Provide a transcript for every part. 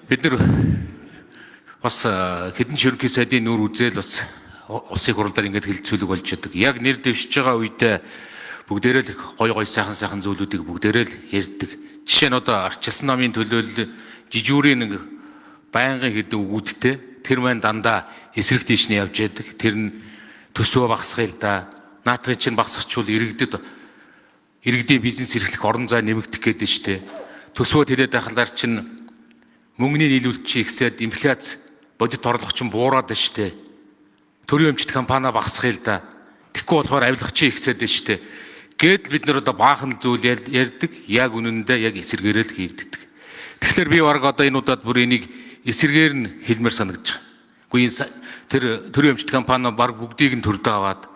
бид нар бас хэдэн ерөнхий сайдын нүүр үзэл бас улсын хурлаар ингэж хэлцүүлэг болж байдаг. Яг нэр дэвшиж байгаа үедээ бүгдээрээ л гой сайхан зүйлүүдийг бүгдээрээ л ярьдаг. Жишээ нь одоо арчилсан намын төлөөлөл жижүүрийн нэг байнгын хэдэн үгүүдтэй тэр маань дандаа эсрэг тийш нь явж яадаг. Тэр нь төсвөө багасгая л да. Наадхыг чинь багасгачвал иргэдийн бизнес эрхлэх орон зай нэмэгдэх гээд нь штэ. Төсвөө тэрээд байхлаар чинь мөнгөний нийлүүлэлт чи ихсээд инфляц бодит орлого чинь буураад байна штэ. Төрийн өмчт компани багасгая л да. Тэгэхгүй болохоор авилга чи ихсээд байна штэ. Гээд бид нар одоо баахан зүйл ярьдаг. Яг үнэндээ яг эсэргээрээ л хийгддэг. Тэгэхээр би баг одоо энэ удаад бүр энийг эсэргээр нь хэлмээр санагдаж байгаа. Үгүй тэр төрийн өмчт компани баг бүгдийг нь төрдөө аваад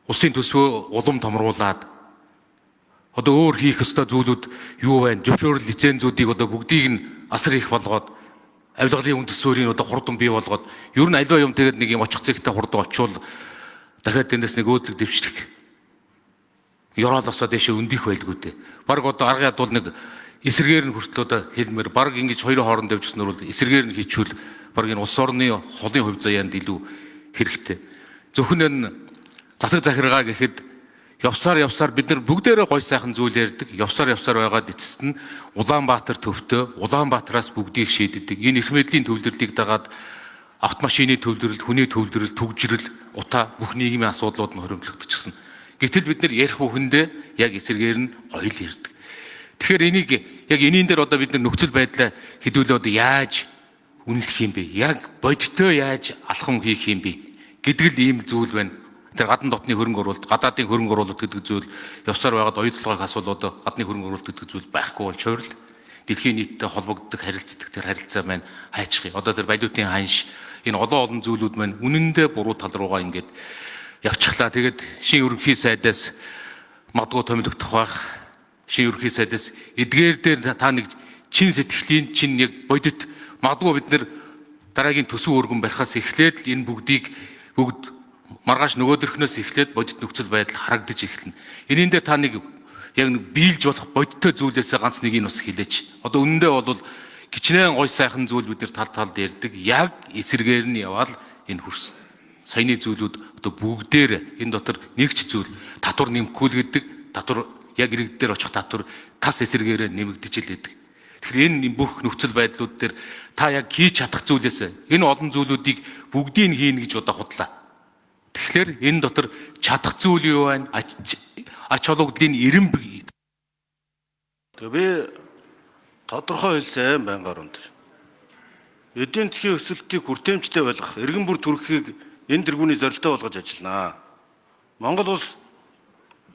улсын төсвөө улам томруулад одоо өөр хийх ёстой зүйлүүд юу байна? Зөвшөөрөл лицензүүдийг одоо бүгдийг нь асар их болгоод авилгалын үн төсвөрийн одоо хурдан бий болгоод ер нь альва юм тэгээд нэг юм очих зэгтэй хурдан очивол дахиад эндээс нэг өөдлөг дэвшдэг. Ёроолосоо дэше өндих байлгүй дээ. Баг одоо аргын ядуул нэг эсэргээр нь хүртэл одоо хэлмээр баг ингэж хоёрын хооронд явжснаар бол эсэргээр нь хийчихвэл баг энэ улс орны холын хувь заяанд илүү хэрэгтэй. Зөвхөн энэ засаг захиргаа гэхэд явсаар бид нар бүгдээрээ гой сайхан зүйл ярьдаг. Явсаар байгаад эцэст нь Улаанбаатар төвтөө Улаанбаатараас бүгдийг шийддэг. Энэ эрх мэдлийн төвлөрлийг дагаад автомашины төвлөрөл, хүний төвлөрөл, түгжрэл, утаа бүх нийгмийн асуудлууд нь хоримтлогдчихсон. Гэтэл бид нар ярих бүхэндээ яг эсэргээр нь гоё л ярьдаг. Тэгэхээр энийг яг энийн дээр одоо бид нар нөхцөл байдлаа хэдүүлээ одоо яаж үнэлэх юм бэ? Яг бодиттой яаж алхам хийх юм бэ? Гэдэг л ийм зүйл байна. Тэр гадна дотны хөрөнгө оруулалт, гадаадын хөрөнгө оруулалт гэдэг зүйл явсаар байгаад оюутлогыг асуул одоо гадны хөрөнгө оруулалт гэдэг зүйл байхгүй болчоор л дэлхийн нийтдээ холбогддог харилцдаг тэр харилцаа маань хайчих юм. Одоо тэр валютын ханш энэ олон зүйлүүд маань үнэндээ буруу тал руугаа ингээд явчихлаа. Тэгээд шин ерөнхий сайдаас магадгүй томилогдох байх. Шин ерөнхий сайдаас эдгээр дээр та нэг чин сэтгэлийн чин яг бодит магадгүй бид нэр дараагийн төсөв өргөн барихаас эхлээд л энэ бүгдийг маргааш нөгөөдөрхнөөс эхлээд бодит нөхцөл байдал харагдаж эхэлнэ. Энийн дээр та нэг яг биелж болох бодиттой зүйлээсээ ганц нэг нь бас хэлээч. Одоо үнэндээ бол гिचнээн гой сайхан зүйл бид нар талд ярьдаг. Яг эсэргээр нь яваал энэ хүрсэн. Саяны зүйлүүд одоо бүгдээр энэ дотор нэгч зүйл татвар нэмэхгүй л гэдэг. Татвар яг иргэд дээр очих татвар тас эсэргээрээ нэмэгдэж л байдаг. Тэгэхээр энэ бүх нөхцөл байдлууд дээр та яг хийж чадах зүйлээс энэ олон зүйлүүдийг бүгдийг хийнэ гэж одоо худлаа. Тэгэхээр энэ дотор чадах зүйл юу байна? Ач холбогдлын эренбэг. Тэгээ би тодорхой хэлсэн байнгаар өндөр. Эдийн засгийн өсөлтийг хүртээмжтэй болгох, иргэн бүр төрөхийг энэ тэргүүний зорилттой болгож ажиллана. Монгол улс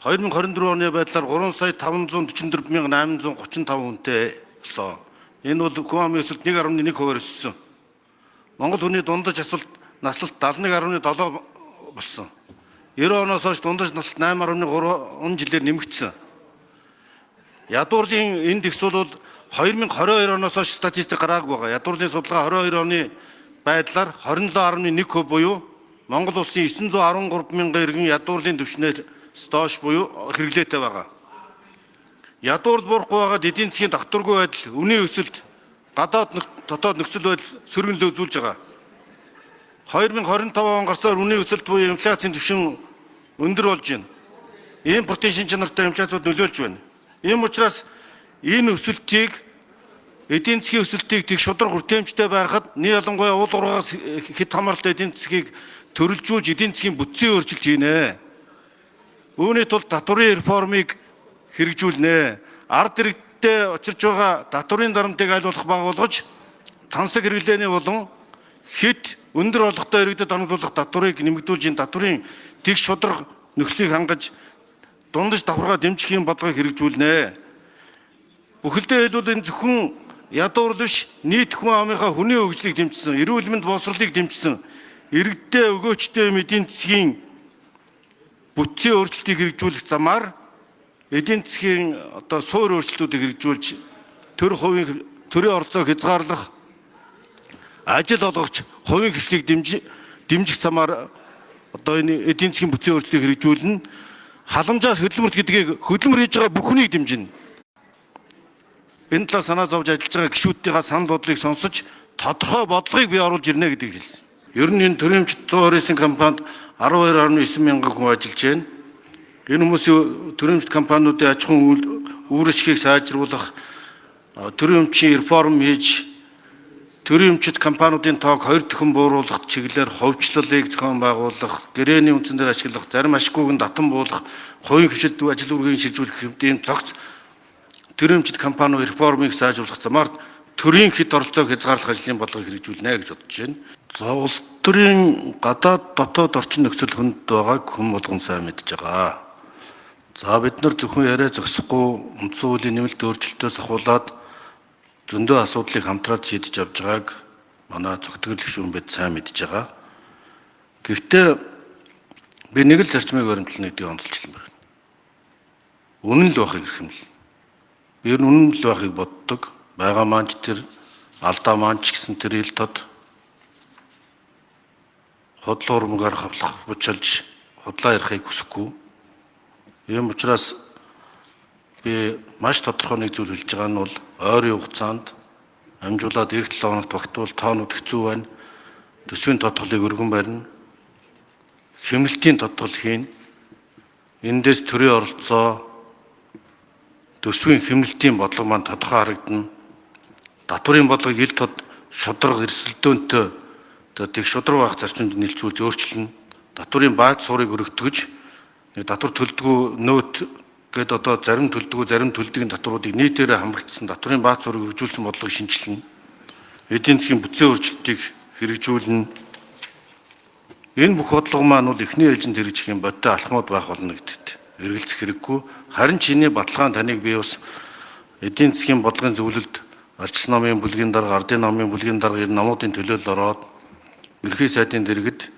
2024 оны байдлаар 3,544,835 хүнтэй болсон. Энэ бол хүн амын өсөлт 1.1%-аар өссөн. Монгол хүний дундаж наслалт 71.7 болсон. 90 оноос хойш дундаж наслалт 8.3 жилээр нэмэгдсэн. Ядуурлын индекс бол 2022 оноос хойш статистик гараагүй байгаа. Ядуурлын судалгаа 22 оны байдлаар 27.1% буюу Монгол улсын 913 мянган иргэн ядуурлын түвшнээр доош буюу хэрэглээтэй байгаа. Ядуурд буурахгүй байгаад эдийн засгийн давтаргүй байдал, үнийн өсөлт, гадаад дотоод нөхцөл байдал сөргөнлөө үзүүлж байгаа. 2025 он гарсаар үнийн өсөлт буюу инфляцийн түвшин өндөр болж байна. Импортын шин чанартай инфляцууд нөлөөлж байна. Ийм учраас энэ өсөлтийг эдийн засгийн өсөлтийг тэг шудраг хүртээмжтэй байхад нэг ялангуяа уул уургаас хэд хамааралтай эдийн засгийг төрөлжүүлж эдийн засгийн бүтцийн өөрчлөлт хийнэ. Үүний тулд татварын реформыг хэрэгжүүлнэ. Ард иргэдтэй учирч байгаа татварын дарамтыг аль болох бага болгож тансаг хэрэглээний болон хэд өндөр орлоготой иргэдэд хангуулах татварыг нэмэгдүүлж энэ татварын тэг шудраг нөхцөлийг хангаж дундаж давхаргаа дэмжих юм бодлогыг хэрэгжүүлнэ. Бүхэлдээ хэлбэл энэ зөвхөн ядуур биш нийт хүн амынхаа хүний хөгжлийг дэмжсэн, эрүүл мэнд боловсролыг дэмжсэн, иргэдтэй өгөөчтэй эдийн засгийн бүтцийн өөрчлөлтийг хэрэгжүүлэх замаар эдийн засгийн одоо суур өөрчлөлтүүдийг хэрэгжүүлж төрийн оролцоог хязгаарлах, ажил олгогч хувийн хвшлийг дэмжих замаар одоо энэ эдийн засгийн бүтцийн өөрчлөлтийг хэрэгжүүлнэ. Халамжаас хөдөлмөрт гэдгийг хөдөлмөр хийж байгаа бүхнийг дэмжинэ. энэ талаар санаа зовж ажиллаж байгаа гишүүдийнхээ санал бодлыг сонсож тодорхой бодлогыг бий оруулж ирнэ гэдгийг хэлсэн. Ер нь энэ төрөмчт 129 компанид 12.9 мянган хүн ажиллаж байна. Энэ хүмүүсийн төрөмчт компаниудын аж ахуйн үйл ажиллагааг сайжруулах, төрөмчийн реформ хийж, төрөмчт компаниудын тоог 2 дахин бууруулах чиглэлээр ховчлолыг зохион байгуулах, гэрээний үндсэн дээр ашиглах, зарим ашиггүйг нь татан буулгах, хувийн хвшилт ажил үргийг шилжүүлэх хэмжээний цогц төрөмчт компани реформыг сайжруулах замаар төрийн хэд оролцоог хязгаарлах ажлын бодлогыг хэрэгжүүлнэ гэж бодож байна. За улс төрийн гадаад дотоод орчин нөхцөл хүнд байгааг хүн болгон сайн мэдж байгаа. За бид нар зөвхөн яриа зогсохгүй үндсэн хуулийн нэмэлт өөрчлөлтөөс ахуулаад зөндөө асуудлыг хамтраад шийдэж авч байгааг манай зөвтгөл гишүүн бид сайн мэдж байгаа. Гэхдээ би нэг л зарчмыг баримтлан гэдгийг онцолжлон байна. Үнэн л байхыг эрхэмлэн. Би ер нь үнэн л байхыг боддог. Бага маань ч тэр алдаа маань ч гэсэн тэр ил тод хотлоор мөгээр хавлах бучилж хотлоо ярихыг хүсэхгүй. Ийм учраас би маш тодорхой нэг зүйл хэлж байгаа нь бол ойрын хугацаанд амжуулаад эх 7 хоногт багтвал тоонууд хэцүү байна. Төсвийн тодголыг өргөн барина. Хэмнэлтийн тодгол хийн. Эндээс төрийн оролцоо төсвийн хэмнэлтийн бодлого маань тодорхой харагдана. Татварын бодлогыг ил тод шудраг эрсдэлдөөнтэй тэг шудраг байх зарчимд нийлжүүлж өөрчлөнө. Татварын бааз суурийг өргөтгөж нэг татвар төлдгөө нөт гээд одоо зарим төлдгөө зарим төлдөгийн татваруудыг нийтээрээ хамрагдсан татварын бааз суурийг өргөжүүлсэн бодлогыг шинжилнэ. Эдийн засгийн бүтцийн өөрчлөлтийг хэрэгжүүлнэ. Энэ бүх бодлого маань бол эхний ээлжинд хэрэгжих юм бодтой алхмууд байх болно гэдэгт эргэлзэх хэрэггүй. Харин чиний баталгаан таныг би бас эдийн засгийн бодлогын зөвлөлд арчил намын бүлгийн дарга, ардын намын бүлгийн дарга энэ намуудын төлөөлөл ороод ерхий сайдын дэргэд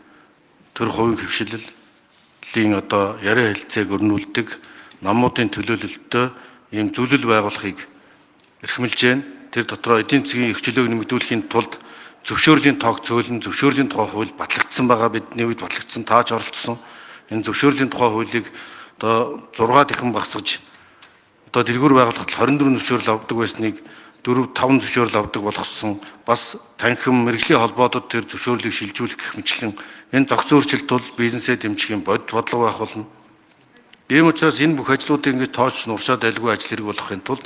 төр хувийн хвшиллийн одоо яриа хэлцээг өрнүүлдэг намуудын төлөөлөлтөд ийм зөвлөл байгуулахыг эрхэмлэж байна. Тэр дотроо эдийн засгийн эрхчлөөг нэмэгдүүлэхийн тулд зөвшөөрлийн тоог цөөлн, зөвшөөрлийн тухай хууль батлагдсан байгаа, бидний үед батлагдсан, тааж оролцсон. Энэ зөвшөөрлийн тухай хуулийг одоо 6 дахин багасгаж одоо дэлгүүр байгуулахад 24 зөвшөөрөл авдаг байсныг 4-5 зөвшөөрөл авдаг болгосон. Бас танхим мэрэгжлийн холбоодод тэр зөвшөөрлийг шилжүүлэх гэх мэтлэн энэ зохиц өөрчлөлт бол бизнесээ дэмжих юм бодит бодлого байх болно. Ийм учраас энэ бүх ажлуудыг ингэж тооч нуршаад айлгүй ажил хэрэг болгохын тулд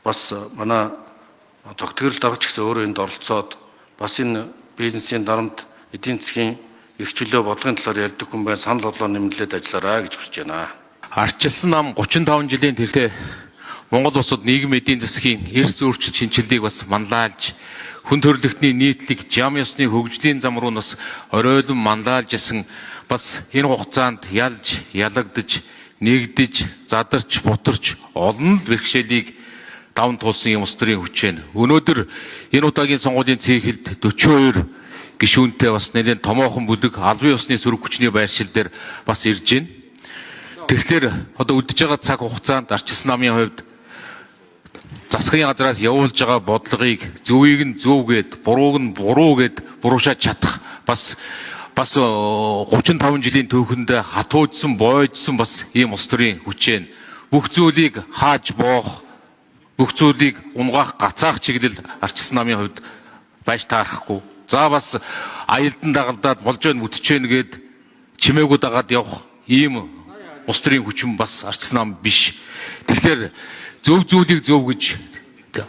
бас манай тогтгорол даргач гэсэн өөрөө энд оролцоод бас энэ бизнесийн дарамт эдийн засгийн эрх чөлөө бодлогын талаар ярьдаг хүн байна. Санал бодлоо нэмэлээд ажиллаарай гэж хүсэж байна. Арчилсан нам 35 жилийн тэртээ Монгол улсад нийгэм эдийн засгийн эрс өөрчлөлт шинжилгээг бас манлайлж, хүн төрөлхтний нийтлэг зам ёсны хөгжлийн зам руу нас оройлон манлайлж исэн бас энэ хугацаанд ялж, ялагдж, нэгдэж, задарч, бутарч олон л бэрхшээлийг даван туулсан юм улс төрийн хүчээр өнөөдөр энэ удаагийн сонгуулийн цэглэлд 42 гишүүнтэй бас нэлээд томоохон бүлэг албан ёсны сөрөг хүчний байршил дээр бас ирж байна. Тэгэхээр одоо үлдэж байгаа цаг хугацаанд арчилсан намын хувьд засгийн газраас явуулж байгаа бодлогыг зөвийг нь зөв гэд, бурууг нь буруу гэд буруушаад чадах бас 35 жилийн түүхэнд хатуужсан, бойдсон бас ийм улс төрийн хүчээр бүх зүйлийг хааж боох, бүх зүйлийг унгаах, гацаах чиглэл арчилсан намын хувьд байж таарахгүй. За бас аялдан дагалдаад болж байна, бүтэж байна гэд чимээгүй дагаад явах ийм улс төрийн хүчин бас арчилсан нам биш. Тэгэхээр зөв зүйлийг зөв гэж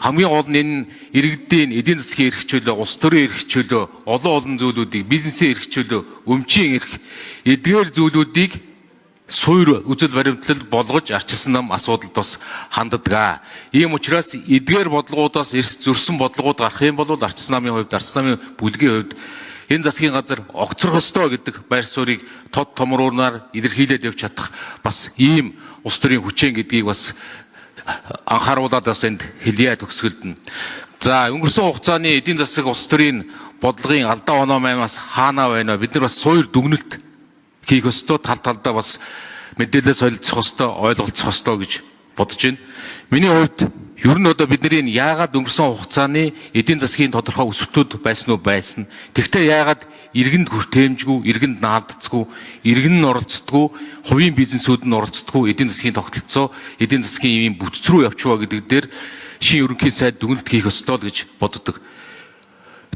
хамгийн гол нь энэ иргэдийн эдийн засгийн эрх чөлөө, улс төрийн эрх чөлөө, олон зүйлүүдийг бизнесийн эрх чөлөө, өмчийн эрх эдгээр зүйлүүдийг суур үзэл баримтлал болгож арчилсан нам асуудалд бас ханддаг. Ийм учраас эдгээр бодлогоудаас эрс зөрсөн бодлогууд гарах юм бол арчилсан намын хувьд, арчилсан намын бүлгийн хувьд энэ засгийн газар огцрох ёстой гэдэг байр суурийг тод томруулнаар илэрхийлээд явж чадах бас ийм улс төрийн хүчин гэдгийг бас анхааруулаад бас энд хэлье төгсгөлдөн. За өнгөрсөн хугацааны эдийн засаг улс төрийн бодлогын алдаа оноо маймаас хаана байна? Бид нар бас суур дүгнэлт хийх ёстой, тал талдаа бас мэдээлэл солилцох ёстой, ойлголцох ёстой гэж бодож байна. Миний хувьд ер нь одоо бидний яагаад өнгөрсөн хугацааны эдийн засгийн тодорхой өсөлтүүд байсан уу байсан. Тэгвэл яагаад иргэнд хүртээмжгүй, иргэнд наалдцгүй, иргэн нь оролцдоггүй, хувийн бизнесүүд нь оролцдоггүй эдийн засгийн тогтолцоо, эдийн засгийн ийм бүтц рүү явчихваа гэдэг дээр шин ерөнхий сайд дүгнэлт хийх ёстой л гэж боддог.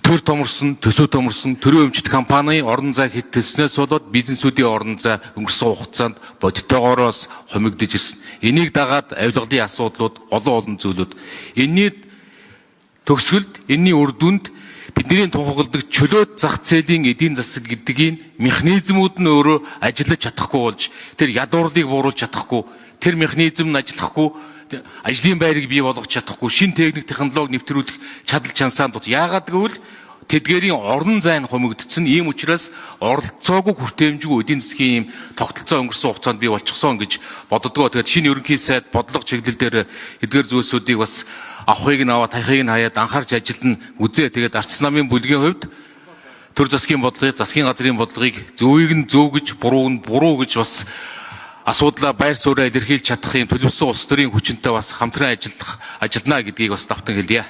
Төр томорсон, төсөө томорсон, төрийн өмчт компани орон зай хэвтэлснээс болоод бизнесүүдийн орон зай өнгөрсөн хугацаанд бодиттойгоороос хомигдож ирсэн. Энийг дагаад авилгалын асуудлууд, олон зүйлүүд. Энэний төгсгөлд, энэний үр дүнд бидний тунхагладаг чөлөөт зах зээлийн эдийн засаг гэдгийг механизмууд нь өөрөө ажиллаж чадахгүй болж, тэр ядуурлыг бууруулж чадахгүй, тэр механизм нь ажиллахгүй, ажлын байрыг бий болгож чадахгүй, шин техник технологи нэвтрүүлэх чадал чансаанд дут. Яагаад гэвэл тэдгээрийн орон зай нь хумигдсон. Ийм учраас оролцоогүй хүртээмжгүй эдийн засгийн ийм тогтолцоо өнгөрсөн хугацаанд бий болчихсон гэж боддгоо. Тэгээд шинэ ерөнхий сайд бодлого чиглэл дээр эдгээр зүйлсүүдийг бас авахыг нь аваад тахыг нь хаяад анхаарч ажилтна үзээ. Тэгээд арчс намын бүлгийн хувьд төр засгийн бодлогыг, засгийн газрын бодлогыг зөвийг нь зөв гэж, бурууг нь буруу гэж бас асуудлаа байр сууриа илэрхийлж чадах юм төлөвлөсөн улс төрийн хүчинтэй бас хамтран ажиллана гэдгийг бас давтан хэлье.